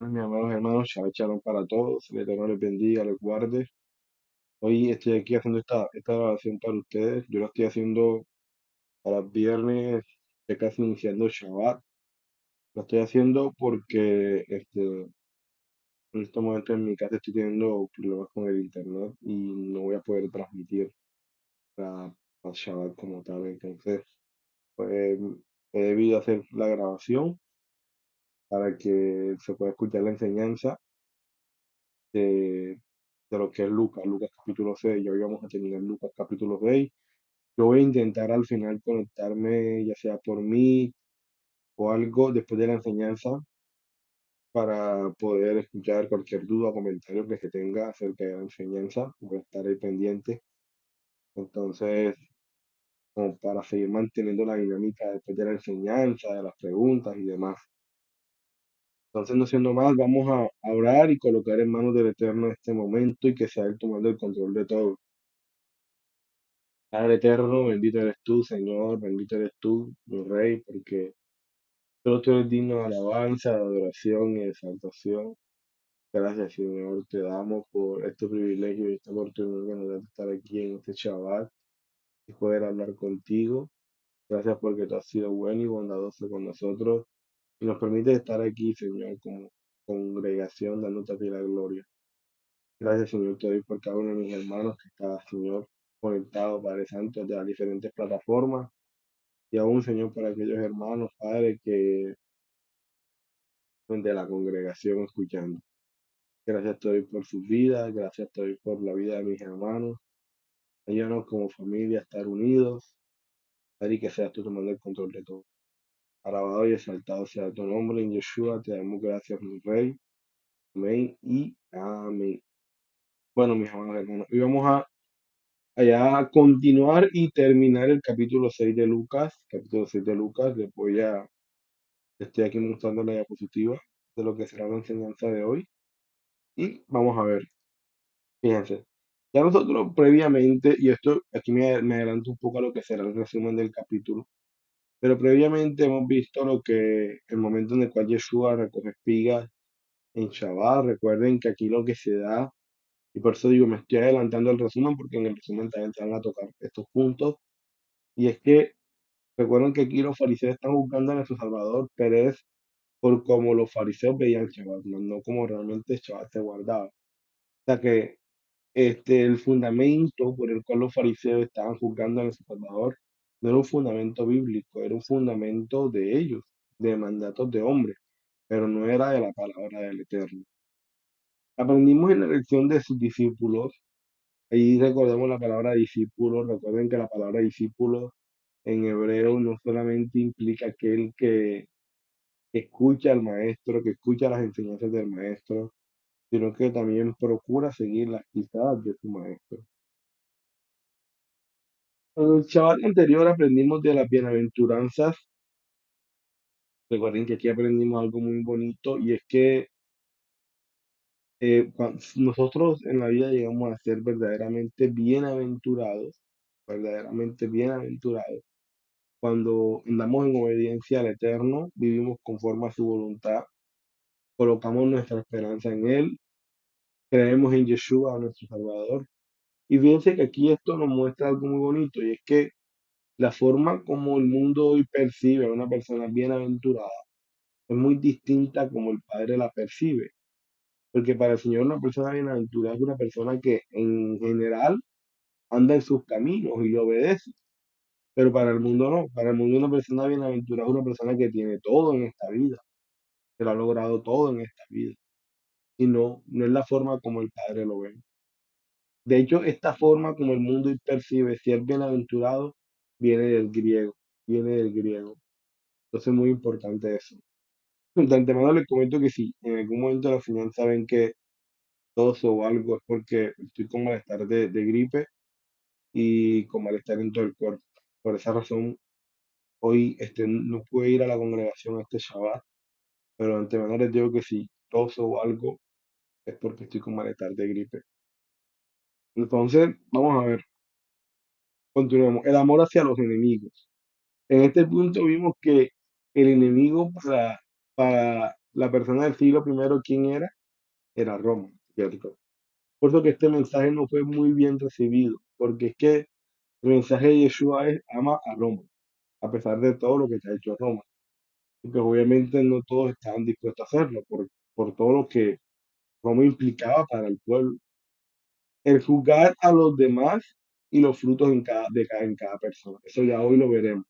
Mis amados hermanos, Shabbat Shalom para todos, el Eterno les bendiga, les guarde. Hoy estoy aquí haciendo esta grabación para ustedes. Yo lo estoy haciendo para viernes, ya casi iniciando Shabbat. Lo estoy haciendo porque en este momento en mi casa estoy teniendo problemas con el internet y no voy a poder transmitir la Shabbat como tal. Entonces, pues, he debido hacer la grabación para que se pueda escuchar la enseñanza de, de lo que es Lucas capítulo 6. Ya hoy vamos a terminar Lucas capítulo 6. Yo voy a intentar al final conectarme, ya sea por mí o algo después de la enseñanza, para poder escuchar cualquier duda o comentario que se tenga acerca de la enseñanza. Voy a estar ahí pendiente. Entonces, como para seguir manteniendo la dinámica después de la enseñanza, de las preguntas y demás. Entonces, no siendo más, vamos a orar y colocar en manos del Eterno este momento y que sea Él tomando el control de todo. Padre eterno, bendito eres tú, Señor, bendito eres tú, mi Rey, porque solo tú eres digno de alabanza, de adoración y de exaltación. Gracias, Señor, te damos por este privilegio y esta oportunidad que nos da de estar aquí en este Shabbat y poder hablar contigo. Gracias porque tú has sido bueno y bondadoso con nosotros y nos permite estar aquí, Señor, como congregación, dándote a ti la gloria. Gracias, Señor, te doy por cada uno de mis hermanos que está, Señor, conectado, Padre Santo, de las diferentes plataformas. Y aún, Señor, para aquellos hermanos, Padre, que son de la congregación escuchando. Gracias te doy por sus vidas, gracias te doy por la vida de mis hermanos. Ayúdanos como familia a estar unidos, Padre, y que seas tú tomando el control de todo. Alabado y exaltado sea tu nombre en Yeshua, te damos gracias, mi Rey. Amén y amén. Bueno, mis amados hermanos, hoy vamos a allá a continuar y terminar el capítulo 6 de Lucas. Capítulo 6 de Lucas, estoy aquí mostrando la diapositiva de lo que será la enseñanza de hoy. Y vamos a ver, fíjense, ya nosotros previamente, y esto aquí me adelanto un poco a lo que será el resumen del capítulo, pero previamente hemos visto lo que el momento en el cual Yeshua recoge espigas en Shabbat. Recuerden que aquí lo que se da, y por eso digo, me estoy adelantando al resumen, porque en el resumen también se van a tocar estos puntos, y es que recuerden que aquí los fariseos están buscando a nuestro Salvador, pero es por cómo los fariseos veían Shabbat, no como realmente Shabbat se guardaba. O sea que el fundamento por el cual los fariseos estaban juzgando a su Salvador no era un fundamento bíblico, era un fundamento de ellos, de mandatos de hombres, pero no era de la palabra del Eterno. Aprendimos en la lección de sus discípulos, ahí recordemos la palabra discípulo. Recuerden que la palabra discípulo en hebreo no solamente implica aquel que escucha al maestro, que escucha las enseñanzas del maestro, sino que también procura seguir las pisadas de su maestro. En el Shabbat anterior aprendimos de las bienaventuranzas. Recuerden que aquí aprendimos algo muy bonito, y es que nosotros en la vida llegamos a ser verdaderamente bienaventurados, cuando andamos en obediencia al Eterno, vivimos conforme a su voluntad, colocamos nuestra esperanza en Él, creemos en Yeshua, nuestro Salvador. Y fíjense que aquí esto nos muestra algo muy bonito, y es que la forma como el mundo hoy percibe a una persona bienaventurada es muy distinta como el Padre la percibe. Porque para el Señor una persona bienaventurada es una persona que en general anda en sus caminos y le obedece. Pero para el mundo no. Para el mundo una persona bienaventurada es una persona que tiene todo en esta vida, que lo ha logrado todo en esta vida. Y no es la forma como el Padre lo ve. De hecho, esta forma como el mundo hoy percibe ser bienaventurado viene del griego, viene del griego. Entonces es muy importante eso. De antemano les comento que si en algún momento de la enseñanza ven que tos o algo, es porque estoy con malestar de gripe y con malestar en todo el cuerpo. Por esa razón, hoy no pude ir a la congregación este Shabbat, pero de antemano les digo que si toso o algo, es porque estoy con malestar de gripe. Entonces, vamos a ver, continuemos. El amor hacia los enemigos. En este punto vimos que el enemigo la persona del siglo primero, ¿quién era? Era Roma, ¿cierto? Por eso que este mensaje no fue muy bien recibido, porque es que el mensaje de Yeshua es ama a Roma, a pesar de todo lo que te ha hecho Roma. Y pues obviamente no todos estaban dispuestos a hacerlo, por todo lo que Roma implicaba para el pueblo. El juzgar a los demás y los frutos en cada persona. Eso ya hoy lo veremos.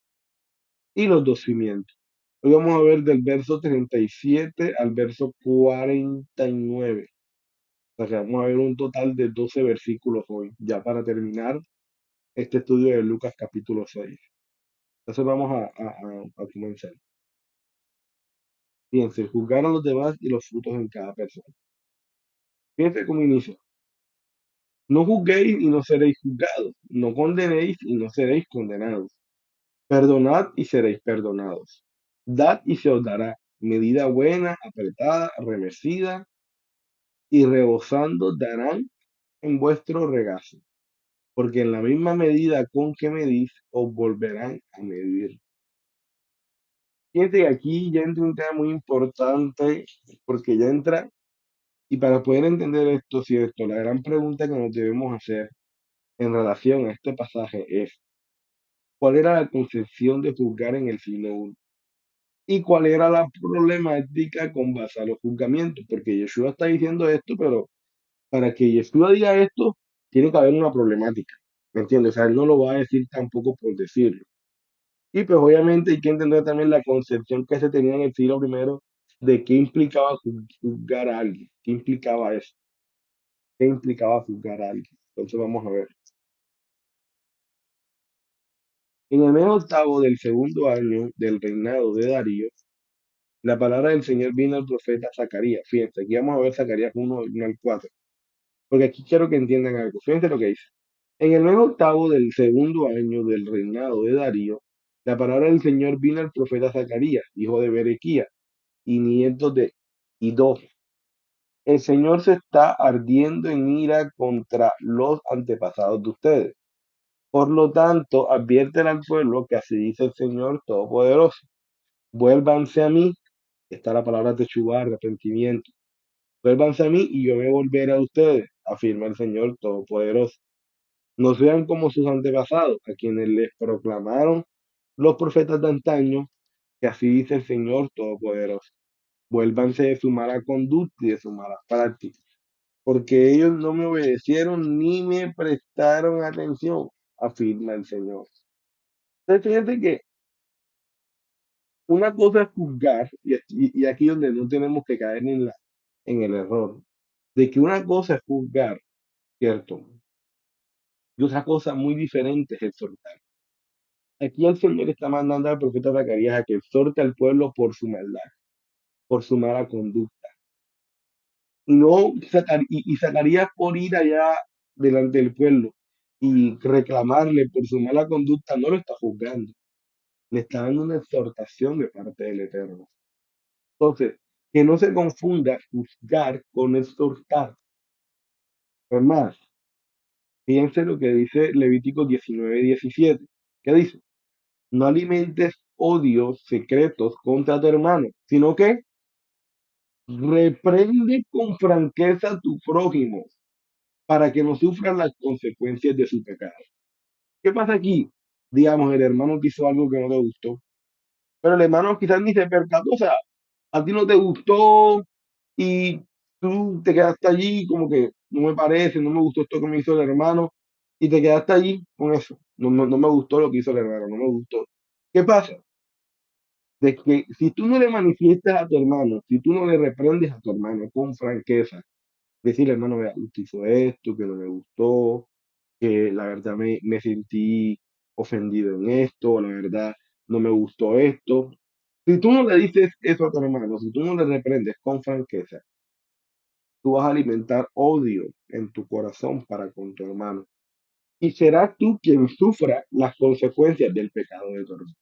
Y los dos cimientos. Hoy vamos a ver del verso 37 al verso 49. O sea, que vamos a ver un total de 12 versículos hoy, ya para terminar este estudio de Lucas capítulo 6. Entonces vamos a comenzar. Fíjense, juzgar a los demás y los frutos en cada persona. Fíjense cómo inicia. No juzguéis y no seréis juzgados. No condenéis y no seréis condenados. Perdonad y seréis perdonados. Dad y se os dará. Medida buena, apretada, remecida y rebosando darán en vuestro regazo. Porque en la misma medida con que medís, os volverán a medir. Fíjense que aquí ya entra un tema muy importante, porque ya entra, y para poder entender esto, cierto, la gran pregunta que nos debemos hacer en relación a este pasaje es, ¿cuál era la concepción de juzgar en el siglo I? ¿Y cuál era la problemática con base a los juzgamientos? Porque Yeshua está diciendo esto, pero para que Yeshua diga esto, tiene que haber una problemática, ¿me entiendes? O sea, él no lo va a decir tampoco por decirlo. Y pues obviamente hay que entender también la concepción que se tenía en el siglo primero de qué implicaba juzgar a alguien, qué implicaba eso, qué implicaba juzgar a alguien. Entonces vamos a ver. En el mes octavo del segundo año del reinado de Darío, la palabra del Señor vino al profeta Zacarías. Fíjense, aquí vamos a ver Zacarías 1 al 4, porque aquí quiero que entiendan algo. Fíjense lo que dice. En el mes octavo del segundo año del reinado de Darío, la palabra del Señor vino al profeta Zacarías, hijo de Berequía, y nieto de Idó. El Señor se está ardiendo en ira contra los antepasados de ustedes. Por lo tanto, advierten al pueblo que así dice el Señor Todopoderoso. Vuélvanse a mí, está la palabra techubá, arrepentimiento. Vuélvanse a mí y yo me volveré a ustedes, afirma el Señor Todopoderoso. No sean como sus antepasados, a quienes les proclamaron los profetas de antaño, que así dice el Señor Todopoderoso. Vuélvanse de su mala conducta y de su mala práctica, porque ellos no me obedecieron ni me prestaron atención, afirma el Señor. Entonces, fíjate que una cosa es juzgar, y aquí donde no tenemos que caer en el error, de que una cosa es juzgar, ¿cierto? Y otra cosa muy diferente es exhortar. Aquí el Señor está mandando al profeta Zacarías a que exhorte al pueblo por su maldad, por su mala conducta. Y no y Zacarías por ir allá delante del pueblo y reclamarle por su mala conducta, no lo está juzgando, le está dando una exhortación de parte del Eterno. Entonces, que no se confunda juzgar con exhortar. Es más, fíjense lo que dice Levítico 19:17. ¿Qué dice? No alimentes odios secretos contra tu hermano, sino que reprende con franqueza a tu prójimo para que no sufran las consecuencias de su pecado. ¿Qué pasa aquí? Digamos, el hermano que hizo algo que no te gustó, pero el hermano quizás ni se percató, o sea, a ti no te gustó y tú te quedaste allí como que no me parece, no me gustó esto que me hizo el hermano y te quedaste allí con eso. No me gustó lo que hizo el hermano, no me gustó. ¿Qué pasa? De que si tú no le manifiestas a tu hermano, si tú no le reprendes a tu hermano con franqueza, decirle, hermano, vea, usted hizo esto, que no me gustó, que la verdad me sentí ofendido en esto, la verdad no me gustó esto. Si tú no le dices eso a tu hermano, si tú no le reprendes con franqueza, tú vas a alimentar odio en tu corazón para con tu hermano. Y serás tú quien sufra las consecuencias del pecado de tu hermano.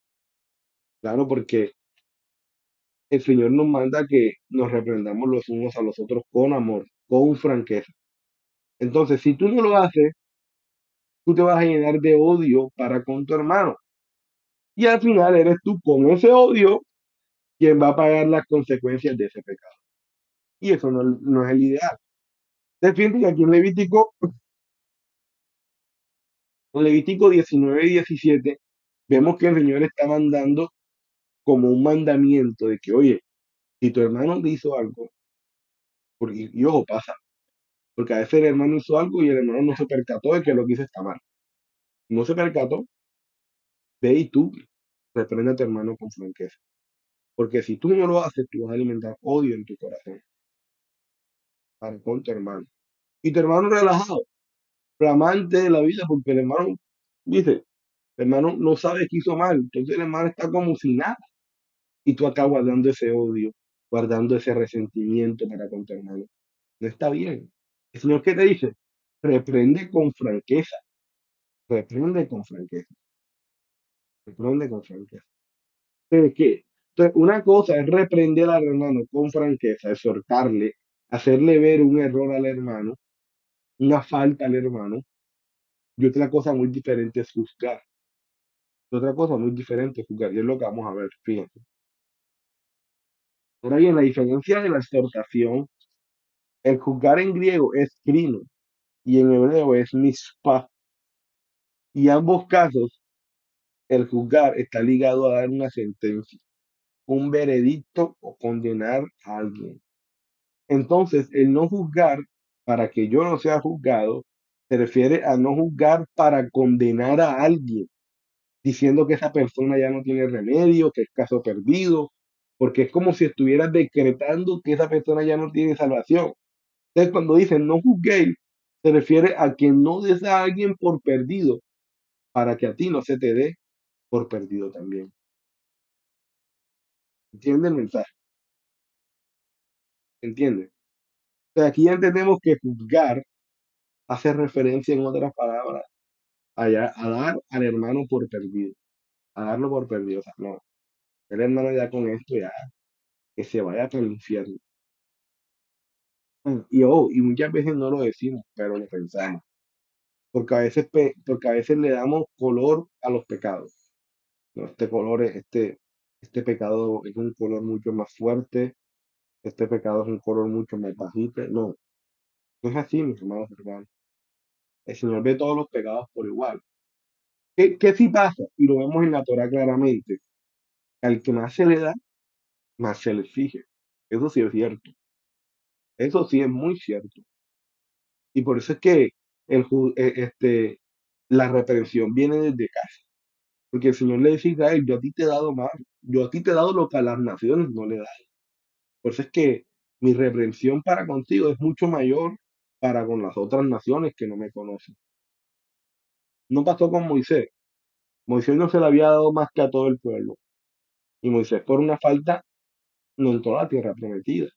Claro, porque el Señor nos manda que nos reprendamos los unos a los otros con amor, con franqueza. Entonces, si tú no lo haces, tú te vas a llenar de odio para con tu hermano. Y al final eres tú con ese odio quien va a pagar las consecuencias de ese pecado. Y eso no es el ideal. Entonces, fíjense que aquí en Levítico 19 y 17, vemos que el Señor está mandando como un mandamiento de que, oye, si tu hermano te hizo algo, y ojo, pasa, porque a veces el hermano hizo algo y el hermano no se percató de que lo que hizo está mal. No se percató, ve y tú reprende a tu hermano con franqueza. Porque si tú no lo haces, tú vas a alimentar odio en tu corazón para con tu hermano. Y tu hermano relajado, flamante de la vida, porque el hermano dice, el hermano no sabe que hizo mal, entonces el hermano está como si nada. Y tú acá guardando ese odio, guardando ese resentimiento para con tu hermano. No está bien. El Señor, ¿qué te dice? Reprende con franqueza, reprende con franqueza, reprende con franqueza. ¿De qué? Entonces, una cosa es reprender al hermano con franqueza, exhortarle, hacerle ver un error al hermano, una falta al hermano, y otra cosa muy diferente es juzgar. Otra cosa muy diferente es juzgar, y es lo que vamos a ver, fíjense. Ahora bien, la diferencia de la exhortación, el juzgar en griego es crino y en hebreo es mishpah, y ambos casos, el juzgar está ligado a dar una sentencia, un veredicto o condenar a alguien. Entonces, el no juzgar para que yo no sea juzgado se refiere a no juzgar para condenar a alguien, diciendo que esa persona ya no tiene remedio, que es caso perdido, porque es como si estuvieras decretando que esa persona ya no tiene salvación. Entonces, cuando dicen no juzguéis, se refiere a que no des a alguien por perdido, para que a ti no se te dé por perdido también. ¿Entienden el mensaje? ¿Entienden? Entonces, aquí ya entendemos que juzgar hace referencia en otras palabras a dar al hermano por perdido, a darlo por perdido. O sea, no, el hermano ya con esto ya, que se vaya para el infierno. Y muchas veces no lo decimos, pero lo pensamos, porque porque a veces le damos color a los pecados. ¿No? Este pecado es un color mucho más fuerte, este pecado es un color mucho más bajito. No, no es así, mis hermanos hermanos. El Señor ve todos los pecados por igual. ¿Qué sí pasa? Y lo vemos en la Torah claramente. Al que más se le da, más se le exige. Eso sí es cierto. Eso sí es muy cierto. Y por eso es que la reprensión viene desde casa. Porque el Señor le dice a Israel, yo a ti te he dado más. Yo a ti te he dado lo que a las naciones no le da. Por eso es que mi reprensión para contigo es mucho mayor para con las otras naciones que no me conocen. No pasó con Moisés. Moisés no se le había dado más que a todo el pueblo. Y Moisés por una falta no entró a la tierra prometida.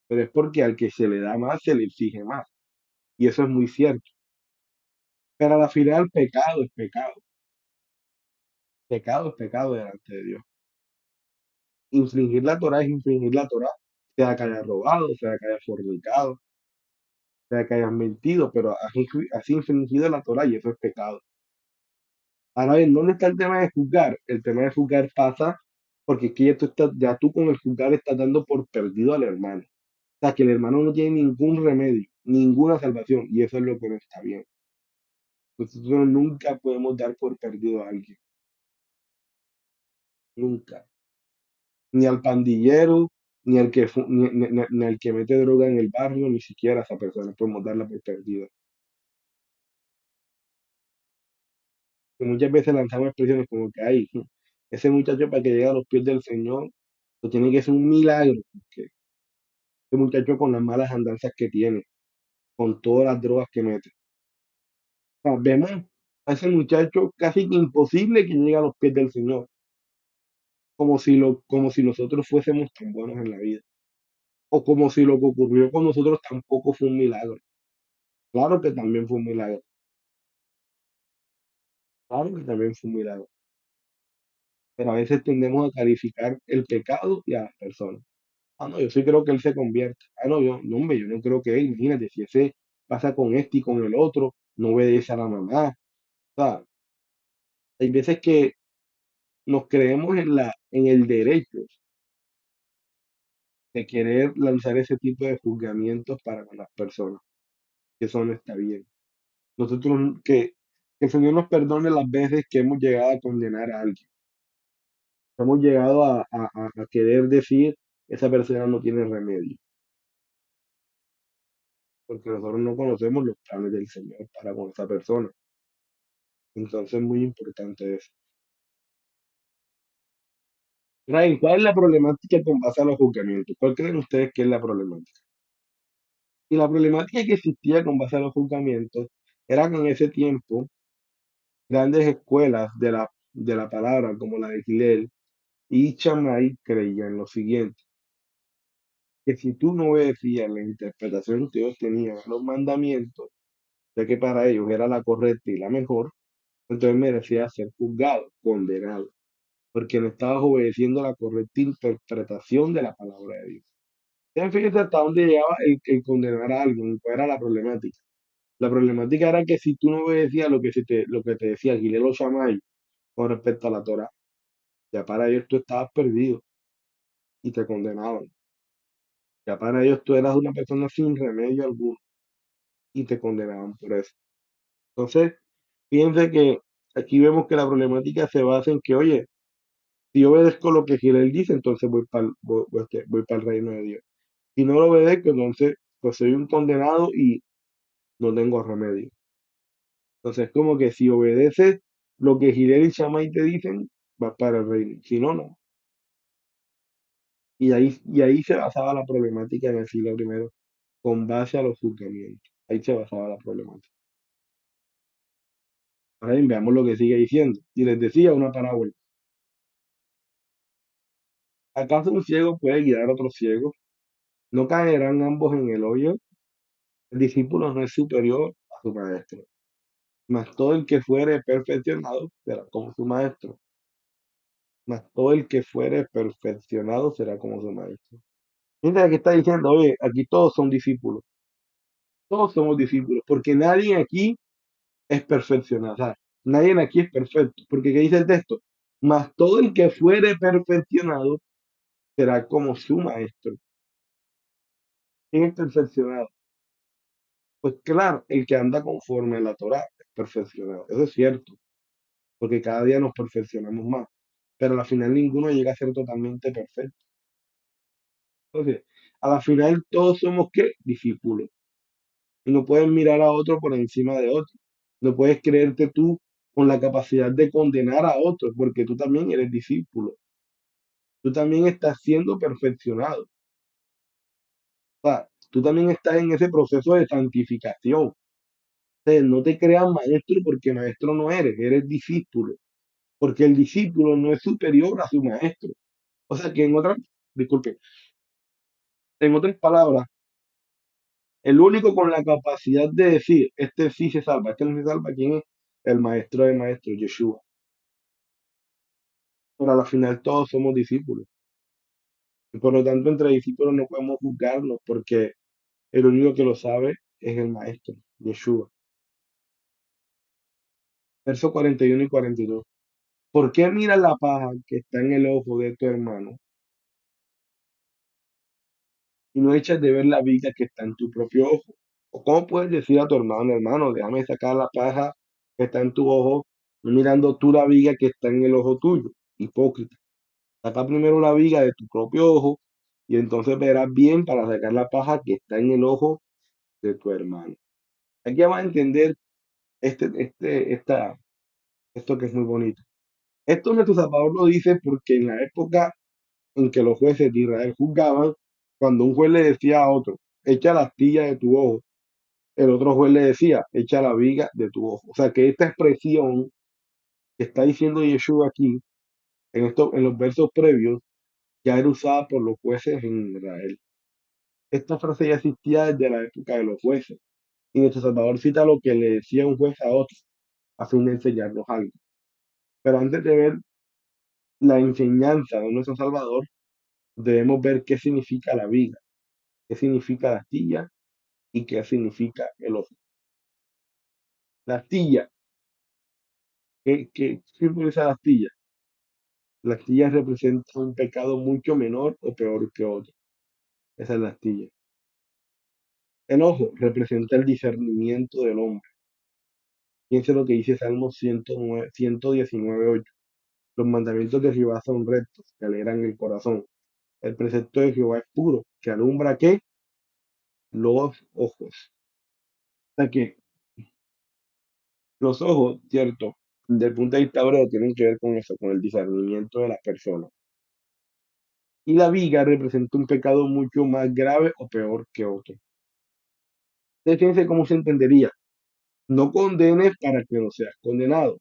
Pero es porque al que se le da más se le exige más. Y eso es muy cierto. Pero a la final pecado es pecado. Pecado es pecado delante de Dios. Infringir la Torah es infringir la Torah. Sea que hayas robado, sea que hayas fornicado, sea que hayas mentido, pero has infringido la Torah y eso es pecado. Ahora bien, ¿dónde está el tema de juzgar? El tema de juzgar pasa porque es que ya tú con el juzgar estás dando por perdido al hermano. O sea, que el hermano no tiene ningún remedio, ninguna salvación, y eso es lo que no está bien. Nosotros nunca podemos dar por perdido a alguien, nunca. Ni al pandillero, ni al que mete droga en el barrio, ni siquiera a esa persona podemos darla por perdida. Y muchas veces lanzamos expresiones como que, ay, ese muchacho para que llegue a los pies del Señor, lo tiene que ser un milagro, porque ese muchacho con las malas andanzas que tiene, con todas las drogas que mete. O sea, vemos a ese muchacho casi que imposible que llegue a los pies del Señor, como si nosotros fuésemos tan buenos en la vida, o como si lo que ocurrió con nosotros tampoco fue un milagro. Claro que también fue un milagro, claro que también fue un milagro, pero a veces tendemos a calificar el pecado y a las personas. Ah, no, yo sí creo que él se convierte. Ah, no, no, hombre, yo no creo que él, imagínate, si ese pasa con este y con el otro, no obedece a la mamá. O sea, hay veces que nos creemos en el derecho de querer lanzar ese tipo de juzgamientos para con las personas, que eso no está bien. Nosotros, que el Señor nos perdone las veces que hemos llegado a condenar a alguien, hemos llegado a querer decir, esa persona no tiene remedio, porque nosotros no conocemos los planes del Señor para con esa persona. Entonces es muy importante eso. Ryan, ¿cuál es la problemática con base a los juzgamientos? ¿Cuál creen ustedes que es la problemática? Y la problemática que existía con base a los juzgamientos era que en ese tiempo grandes escuelas de la palabra como la de Gilel y Shammai creían lo siguiente, que si tú no obedecías la interpretación que ellos tenían a los mandamientos, ya que para ellos era la correcta y la mejor, entonces merecías ser juzgado, condenado, porque no estabas obedeciendo la correcta interpretación de la palabra de Dios. Entonces, fíjate hasta dónde llegaba el condenar a alguien, cuál era la problemática. La problemática era que si tú no obedecías lo que te decía Gilel o Shammai con respecto a la Torah, ya para ellos tú estabas perdido y te condenaban. Ya para ellos tú eras una persona sin remedio alguno y te condenaban por eso. Entonces, fíjense que aquí vemos que la problemática se basa en que, oye, si yo obedezco lo que Gilel dice, entonces voy para el reino de Dios. Si no lo obedezco, entonces pues soy un condenado y no tengo remedio. Entonces, como que si obedeces lo que Gilel y Shammai te dicen, vas para el reino. Si no, no. Y ahí se basaba la problemática en el siglo primero, con base a los juzgamientos. Ahí se basaba la problemática. Ahora bien, veamos lo que sigue diciendo. Y les decía una parábola. ¿Acaso un ciego puede guiar a otro ciego? ¿No caerán ambos en el hoyo? El discípulo no es superior a su maestro, mas todo el que fuere perfeccionado será como su maestro. Mas todo el que fuere perfeccionado será como su maestro. Mira que está diciendo, oye, aquí todos son discípulos, todos somos discípulos, porque nadie aquí es perfeccionado, o sea, nadie aquí es perfecto, porque ¿qué dice el texto? Mas todo el que fuere perfeccionado será como su maestro. ¿Quién es perfeccionado? Pues claro, el que anda conforme a la Torah es perfeccionado, eso es cierto, porque cada día nos perfeccionamos más, pero al final ninguno llega a ser totalmente perfecto. Entonces, a la final todos somos ¿qué? Discípulos. Y no puedes mirar a otro por encima de otro. No puedes creerte tú con la capacidad de condenar a otro, porque tú también eres discípulo. Tú también estás siendo perfeccionado. O sea, tú también estás en ese proceso de santificación. O sea, no te creas maestro porque maestro no eres, eres discípulo. Porque el discípulo no es superior a su maestro. O sea que disculpe, en otras palabras, el único con la capacidad de decir, este sí se salva, este no se salva, ¿quién es? El maestro de maestros, Yeshua. Pero a la final todos somos discípulos. Y por lo tanto, entre discípulos no podemos juzgarnos porque el único que lo sabe es el maestro, Yeshua. Verso 41 y 42. ¿Por qué miras la paja que está en el ojo de tu hermano y no echas de ver la viga que está en tu propio ojo? ¿O cómo puedes decir a tu hermano, hermano, déjame sacar la paja que está en tu ojo, no mirando tú la viga que está en el ojo tuyo? Hipócrita. Saca primero la viga de tu propio ojo y entonces verás bien para sacar la paja que está en el ojo de tu hermano. Aquí vamos a entender esto que es muy bonito. Esto nuestro Salvador lo dice porque en la época en que los jueces de Israel juzgaban, cuando un juez le decía a otro, echa la astilla de tu ojo, el otro juez le decía, echa la viga de tu ojo. O sea que esta expresión que está diciendo Yeshua aquí, en los versos previos, ya era usada por los jueces en Israel. Esta frase ya existía desde la época de los jueces. Y nuestro Salvador cita lo que le decía un juez a otro, a fin de enseñarnos algo. Pero antes de ver la enseñanza de nuestro Salvador, debemos ver qué significa la viga, qué significa la astilla y qué significa el ojo. La astilla, ¿qué simboliza la astilla? La astilla representa un pecado mucho menor o peor que otro. Esa es la astilla. El ojo representa el discernimiento del hombre. Fíjense lo que dice Salmo 109, 119:8. Los mandamientos de Jehová son rectos, que alegran el corazón. El precepto de Jehová es puro, que alumbra ¿qué? Los ojos. O sea que los ojos, cierto, desde el punto de vista hebreo, tienen que ver con eso, con el discernimiento de las personas. Y la viga representa un pecado mucho más grave o peor que otro. Entonces, fíjense cómo se entendería. No condenes para que no seas condenado,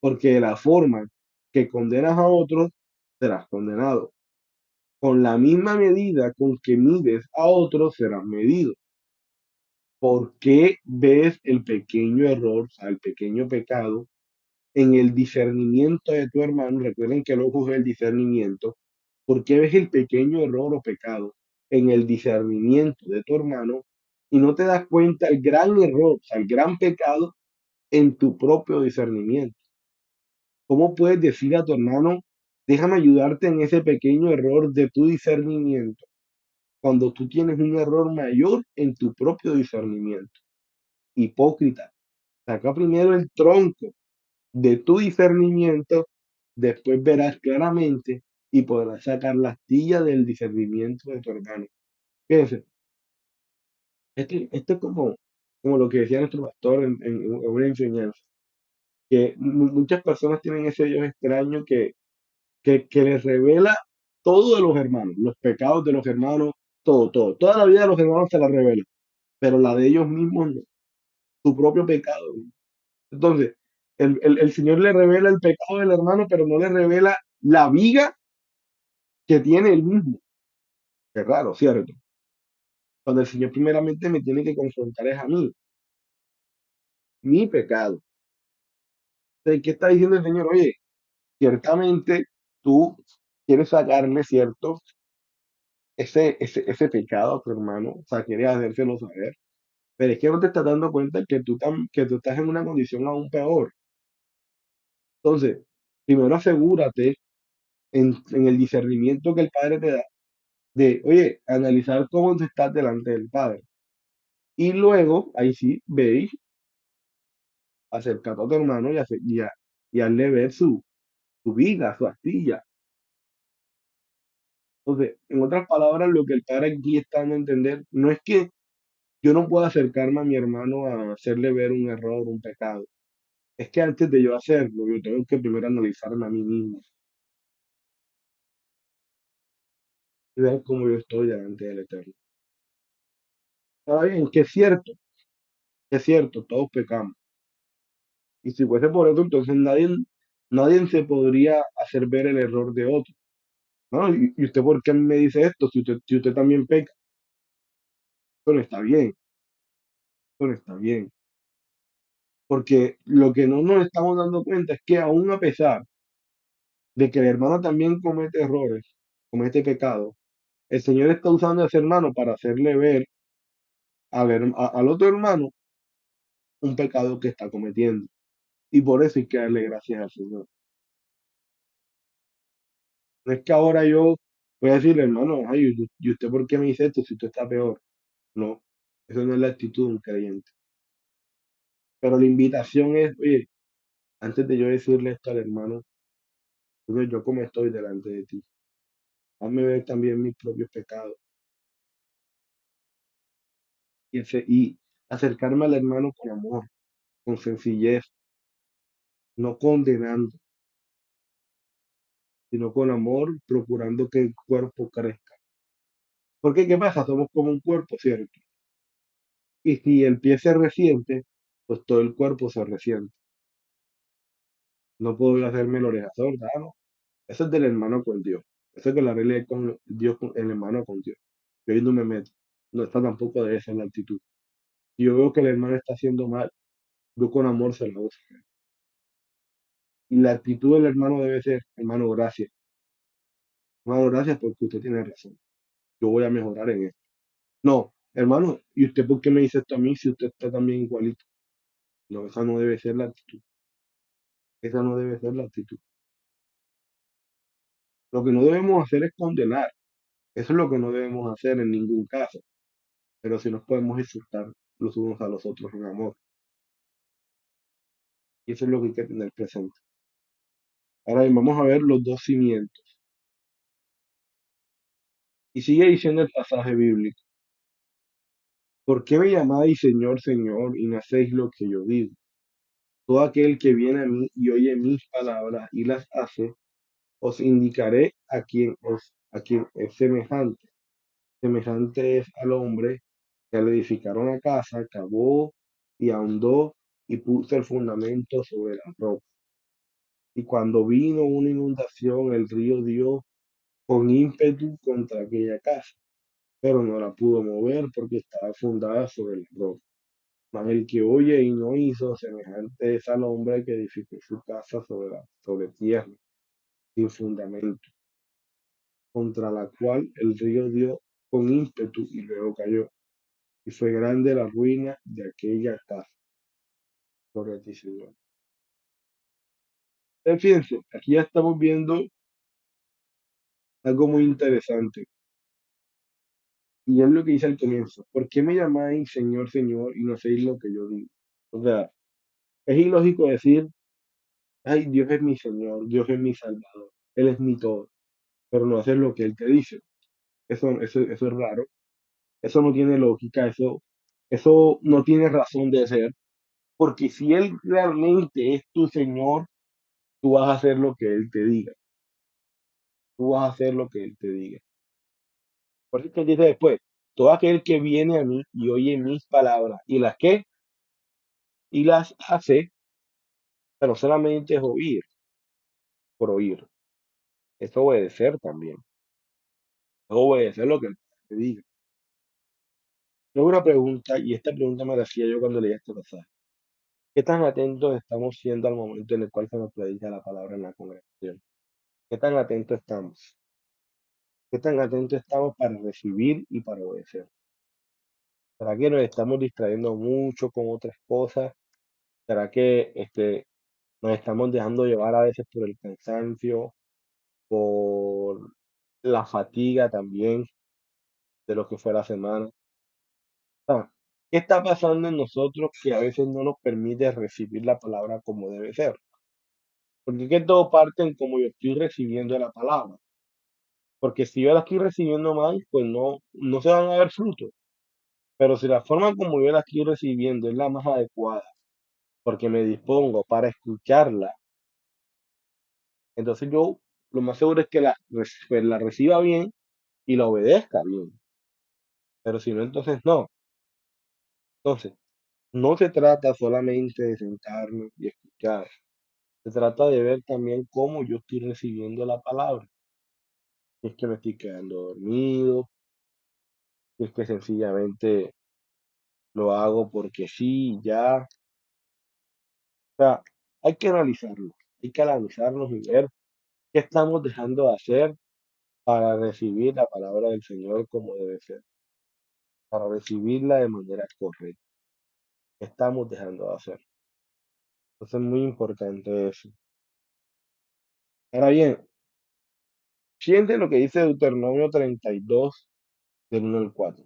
porque de la forma que condenas a otros, serás condenado. Con la misma medida con que mides a otros, serás medido. ¿Por qué ves el pequeño error, o sea, el pequeño pecado en el discernimiento de tu hermano? Recuerden que el ojo es el discernimiento. ¿Por qué ves el pequeño error o pecado en el discernimiento de tu hermano y no te das cuenta el gran error, o sea, el gran pecado en tu propio discernimiento? ¿Cómo puedes decir a tu hermano, déjame ayudarte en ese pequeño error de tu discernimiento, cuando tú tienes un error mayor en tu propio discernimiento? Hipócrita, saca primero el tronco de tu discernimiento, después verás claramente y podrás sacar la astilla del discernimiento de tu hermano. Fíjense, esto es como lo que decía nuestro pastor en una enseñanza, que muchas personas tienen ese Dios extraño que les revela todo de los hermanos, los pecados de los hermanos, todo, todo. Toda la vida de los hermanos se la revela, pero la de ellos mismos no, su propio pecado. Entonces, el Señor le revela el pecado del hermano, pero no le revela la viga que tiene él mismo. Qué raro, ¿cierto? Cuando el Señor primeramente me tiene que confrontar es a mí, mi pecado. Entonces, ¿qué está diciendo el Señor? Oye, ciertamente tú quieres sacarle, ¿cierto? Ese pecado a tu hermano, o sea, quieres hacérselo saber, pero es que no te estás dando cuenta que tú estás en una condición aún peor. Entonces, primero asegúrate en el discernimiento que el Padre te da de, oye, analizar cómo tú estás delante del Padre. Y luego, ahí sí, veis, acercarte a tu hermano y hazle ver su vida, su astilla. Entonces, en otras palabras, lo que el Padre aquí está dando a entender no es que yo no pueda acercarme a mi hermano a hacerle ver un error, un pecado. Es que antes de yo hacerlo, yo tengo que primero analizarme a mí mismo y ver cómo yo estoy delante del Eterno. Ahora bien, que es cierto, todos pecamos. Y si fuese por eso, entonces nadie se podría hacer ver el error de otro. ¿No? ¿Y usted por qué me dice esto? Si usted también peca, eso no está bien, eso no está bien. Porque lo que no nos estamos dando cuenta es que aún a pesar de que el hermano también comete errores, comete pecados, el Señor está usando a ese hermano para hacerle ver al otro hermano un pecado que está cometiendo. Y por eso hay que darle gracias al Señor. No es que ahora yo voy a decirle, hermano, ay, ¿y usted por qué me dice esto si usted está peor? No, eso no es la actitud de un creyente. Pero la invitación es, oye, antes de yo decirle esto al hermano, Señor, yo como estoy delante de ti, hazme ver también mis propios pecados y acercarme al hermano con amor, con sencillez, no condenando, sino con amor, procurando que el cuerpo crezca. Porque, ¿qué pasa? Somos como un cuerpo, ¿cierto? Y si el pie se resiente, pues todo el cuerpo se resiente. No puedo yo hacerme la oreja sorda, ¿no? Eso es del hermano con Dios. Eso es que la realidad con Dios, con el hermano con Dios. Yo ahí no me meto. No está tampoco de esa la actitud. Si yo veo que el hermano está haciendo mal, yo con amor se lo hago saber. Y la actitud del hermano debe ser, hermano, gracias. Hermano, gracias porque usted tiene razón. Yo voy a mejorar en esto. No, hermano, ¿y usted por qué me dice esto a mí si usted está también igualito? No, esa no debe ser la actitud. Esa no debe ser la actitud. Lo que no debemos hacer es condenar. Eso es lo que no debemos hacer en ningún caso. Pero sí nos podemos insultar los unos a los otros en amor. Y eso es lo que hay que tener presente. Ahora bien, vamos a ver los dos cimientos. Y sigue diciendo el pasaje bíblico. ¿Por qué me llamáis Señor, Señor, y no hacéis lo que yo digo? Todo aquel que viene a mí y oye mis palabras y las hace, os indicaré a quien es semejante. Semejante es al hombre que al edificar una casa, cavó y ahondó y puso el fundamento sobre la roca. Y cuando vino una inundación, el río dio con ímpetu contra aquella casa, pero no la pudo mover porque estaba fundada sobre la roca. Mas el que oye y no hizo, semejante es al hombre que edificó su casa sobre tierra, sin fundamento, contra la cual el río dio con ímpetu y luego cayó. Y fue grande la ruina de aquella casa. Gloria a ti, Señor. Fíjense, aquí ya estamos viendo algo muy interesante. Y es lo que dice al comienzo. ¿Por qué me llamáis Señor, Señor y no hacéis lo que yo digo? O sea, es ilógico decir, ay, Dios es mi Señor, Dios es mi Salvador, Él es mi todo, pero no hacer lo que Él te dice. Eso es raro, eso no tiene lógica, eso no tiene razón de ser, porque si Él realmente es tu Señor, tú vas a hacer lo que Él te diga, tú vas a hacer lo que Él te diga. Por eso que dice después, todo aquel que viene a mí y oye mis palabras y las que y las hace, pero solamente es oír por oír, es obedecer también, es obedecer lo que Él te diga. Luego una pregunta, y esta pregunta me la hacía yo cuando leía este pasaje. ¿Qué tan atentos estamos siendo al momento en el cual se nos predica la palabra en la congregación? ¿Qué tan atentos estamos? ¿Qué tan atentos estamos para recibir y para obedecer? ¿Será que nos estamos distrayendo mucho con otras cosas? ¿Será que nos estamos dejando llevar a veces por el cansancio, por la fatiga también de lo que fue la semana? Ah, ¿qué está pasando en nosotros que a veces no nos permite recibir la palabra como debe ser? Porque es que todo parte en cómo yo estoy recibiendo la palabra. Porque si yo la estoy recibiendo mal, pues no se van a ver frutos. Pero si la forma como yo la estoy recibiendo es la más adecuada, porque me dispongo para escucharla, entonces yo lo más seguro es que pues, la reciba bien y la obedezca bien. Pero si no, entonces no. Entonces, no se trata solamente de sentarme y escuchar. Se trata de ver también cómo yo estoy recibiendo la palabra. Si es que me estoy quedando dormido, si es que sencillamente lo hago porque sí, ya. O sea, hay que analizarnos y ver qué estamos dejando de hacer para recibir la palabra del Señor como debe ser, para recibirla de manera correcta. ¿Qué estamos dejando de hacer? Entonces es muy importante eso. Ahora bien, siente lo que dice Deuteronomio 32, del 1 al 4.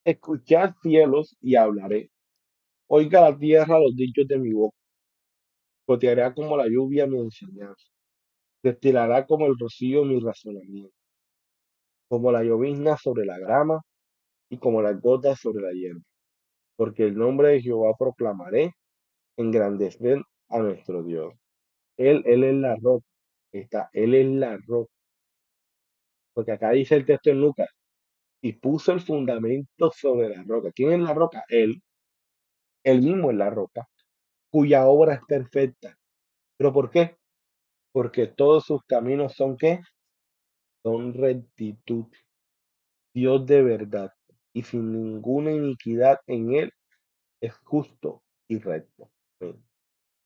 Escuchad cielos y hablaré. Oiga la tierra los dichos de mi boca. Goteará como la lluvia mi enseñanza. Destilará como el rocío mi razonamiento. Como la llovizna sobre la grama y como las gotas sobre la hierba. Porque el nombre de Jehová proclamaré, engrandecer a nuestro Dios. Él es la roca. Él es la roca. Porque acá dice el texto en Lucas, y puso el fundamento sobre la roca. ¿Quién es la roca? Él mismo es la roca, cuya obra es perfecta. ¿Pero por qué? Porque todos sus caminos son ¿qué? Son rectitud. Dios de verdad. Y sin ninguna iniquidad en él es justo y recto. Amén.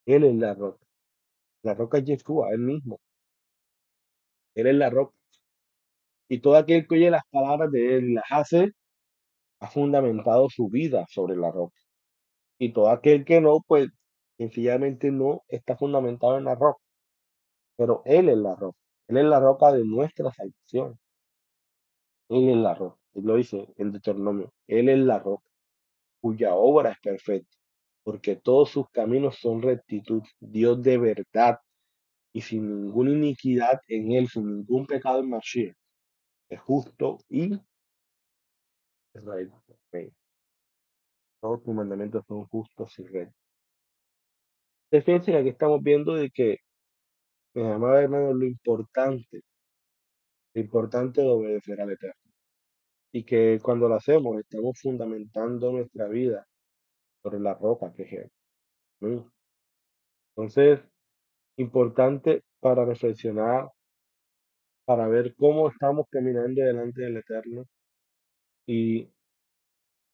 Él es la roca. La roca es Yeshua, él mismo. Él es la roca. Y todo aquel que oye las palabras de él y las hace, ha fundamentado su vida sobre la roca. Y todo aquel que no, pues sencillamente no está fundamentado en la roca. Pero él es la roca. Él es la roca de nuestra salvación. Él es la roca. Él lo dice en Deuteronomio. Él es la roca cuya obra es perfecta, porque todos sus caminos son rectitud. Dios de verdad y sin ninguna iniquidad en él, sin ningún pecado en Mashiach. Es justo y Israel. Ok. Todos tus mandamientos son justos y rectos. Fíjense que aquí estamos viendo de que, mis amados hermanos, lo importante de obedecer al Eterno. Y que cuando lo hacemos, estamos fundamentando nuestra vida sobre la roca que es Él. ¿Sí? Entonces, importante para reflexionar, para ver cómo estamos caminando delante del Eterno y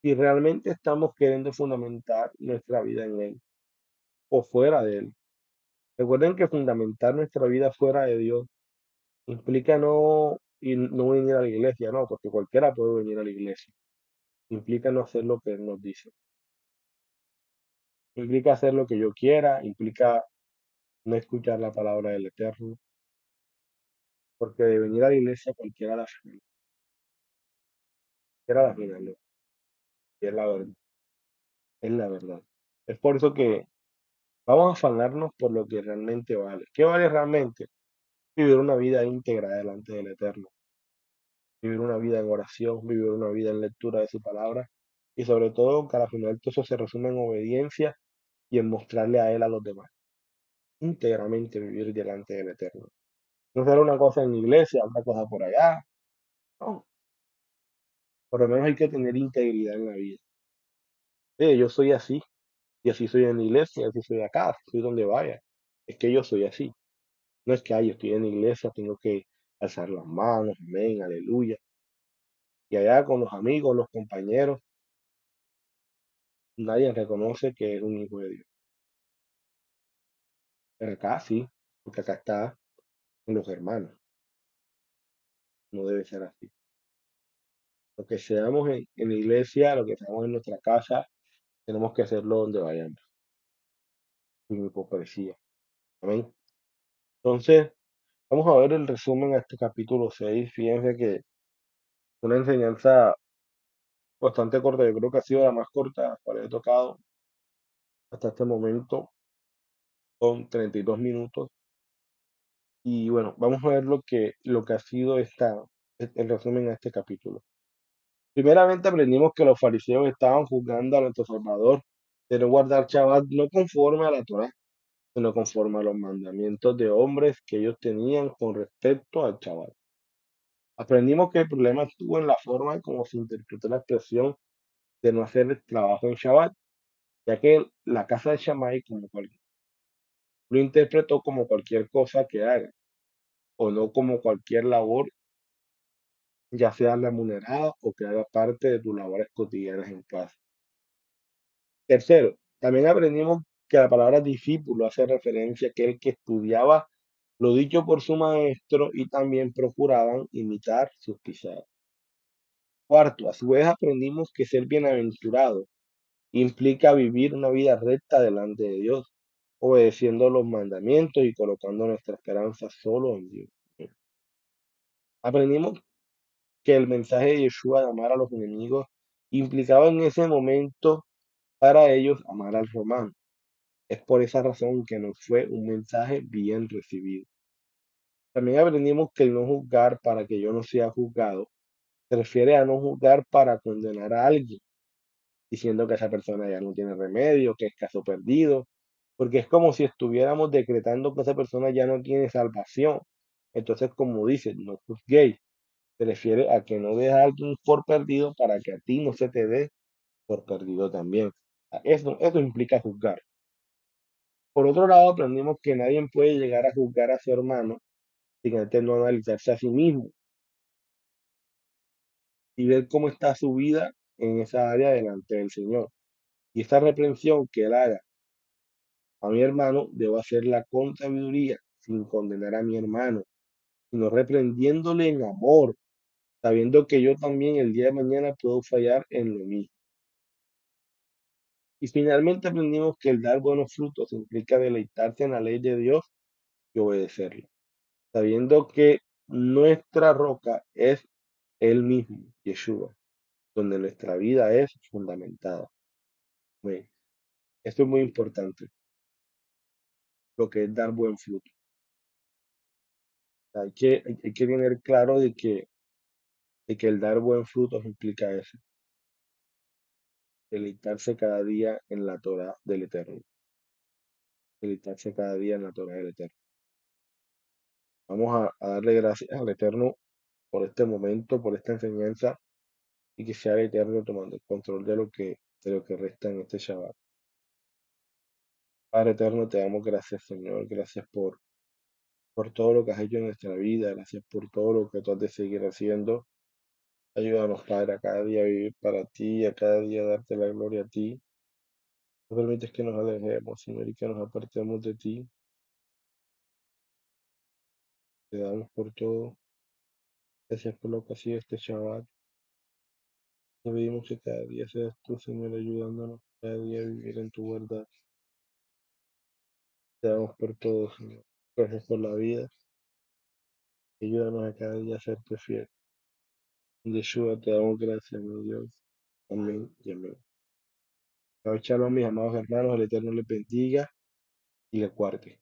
si realmente estamos queriendo fundamentar nuestra vida en Él o fuera de Él. Recuerden que fundamentar nuestra vida fuera de Dios implica no venir a la iglesia, no, porque cualquiera puede venir a la iglesia. Implica no hacer lo que Él nos dice. Implica hacer lo que yo quiera, implica no escuchar la palabra del Eterno, porque de venir a la iglesia cualquiera la final, ¿no? Y es la verdad, es la verdad. Es por eso que vamos a afanarnos por lo que realmente vale. ¿Qué vale realmente? Vivir una vida íntegra delante del Eterno, vivir una vida en oración, vivir una vida en lectura de su palabra y sobre todo que al final todo eso se resume en obediencia y en mostrarle a Él a los demás. Íntegramente vivir delante del Eterno. No ser una cosa en la iglesia, otra cosa por allá. No, por lo menos hay que tener integridad en la vida. Yo soy así, y así soy en la iglesia, así soy acá, así soy donde vaya. Es que yo soy así. No es que yo estoy en la iglesia, tengo que alzar las manos, amén, aleluya. Y allá con los amigos, los compañeros, nadie reconoce que es un hijo de Dios. Pero acá sí, porque acá está con los hermanos. No debe ser así. Lo que seamos en la iglesia, lo que seamos en nuestra casa, tenemos que hacerlo donde vayamos, sin hipocresía. Amén. Entonces, vamos a ver el resumen a este capítulo 6. Fíjense que una enseñanza bastante corta, yo creo que ha sido la más corta cual he tocado hasta este momento, con 32 minutos. Y bueno, vamos a ver lo que ha sido el resumen a este capítulo. Primeramente aprendimos que los fariseos estaban juzgando a nuestro Salvador de no guardar Shabbat no conforme a la Torá, sino conforme a los mandamientos de hombres que ellos tenían con respecto al Shabbat. Aprendimos que el problema estuvo en la forma en cómo se interpretó la expresión de no hacer el trabajo en Shabbat, ya que la casa de Shammai lo interpretó como cualquier cosa que haga, o no como cualquier labor, ya sea remunerada o que haga parte de tus labores cotidianas en casa. Tercero, también aprendimos que la palabra discípulo hace referencia a aquel que estudiaba lo dicho por su maestro y también procuraban imitar sus pisadas. Cuarto, a su vez aprendimos que ser bienaventurado implica vivir una vida recta delante de Dios, obedeciendo los mandamientos y colocando nuestra esperanza solo en Dios. Aprendimos que el mensaje de Yeshua de amar a los enemigos implicaba en ese momento para ellos amar al romano. Es por esa razón que nos fue un mensaje bien recibido. También aprendimos que el no juzgar para que yo no sea juzgado se refiere a no juzgar para condenar a alguien, diciendo que esa persona ya no tiene remedio, que es caso perdido, porque es como si estuviéramos decretando que esa persona ya no tiene salvación. Entonces, como dice, no juzguéis, se refiere a que no dejes a alguien por perdido para que a ti no se te dé por perdido también. Eso implica juzgar. Por otro lado, aprendimos que nadie puede llegar a juzgar a su hermano sin antes no analizarse a sí mismo y ver cómo está su vida en esa área delante del Señor. Y esta reprensión que él haga a mi hermano, debo hacerla con sabiduría, sin condenar a mi hermano, sino reprendiéndole en amor, sabiendo que yo también el día de mañana puedo fallar en lo mismo. Y finalmente aprendimos que el dar buenos frutos implica deleitarse en la ley de Dios y obedecerla. sabiendo que nuestra roca es Él mismo, Yeshua, donde nuestra vida es fundamentada. Amén. Esto es muy importante, lo que es dar buen fruto. Hay que tener claro de que el dar buen fruto implica eso, deleitarse cada día en la Torah del Eterno, deleitarse cada día en la Torah del Eterno. Vamos a darle gracias al Eterno por este momento, por esta enseñanza, y que sea el Eterno tomando el control de lo que resta en este Shabbat. Padre Eterno, te damos gracias, Señor, gracias por todo lo que has hecho en nuestra vida, gracias por todo lo que tú has de seguir haciendo. Ayúdanos, Padre, a cada día vivir para ti, a cada día darte la gloria a ti. No permites que nos alejemos, Señor, y que nos apartemos de ti. Te damos por todo. Gracias por lo que ha sido este Shabbat. Te pedimos que cada día seas tú, Señor, ayudándonos cada día a vivir en tu verdad. Te damos por todo, Señor. Gracias por la vida. Ayúdanos a cada día a serte fiel. En Yeshua te damos gracias, mi Dios. Amén y amén. Shabbat shalom, mis amados hermanos. El Eterno les bendiga y les guarde.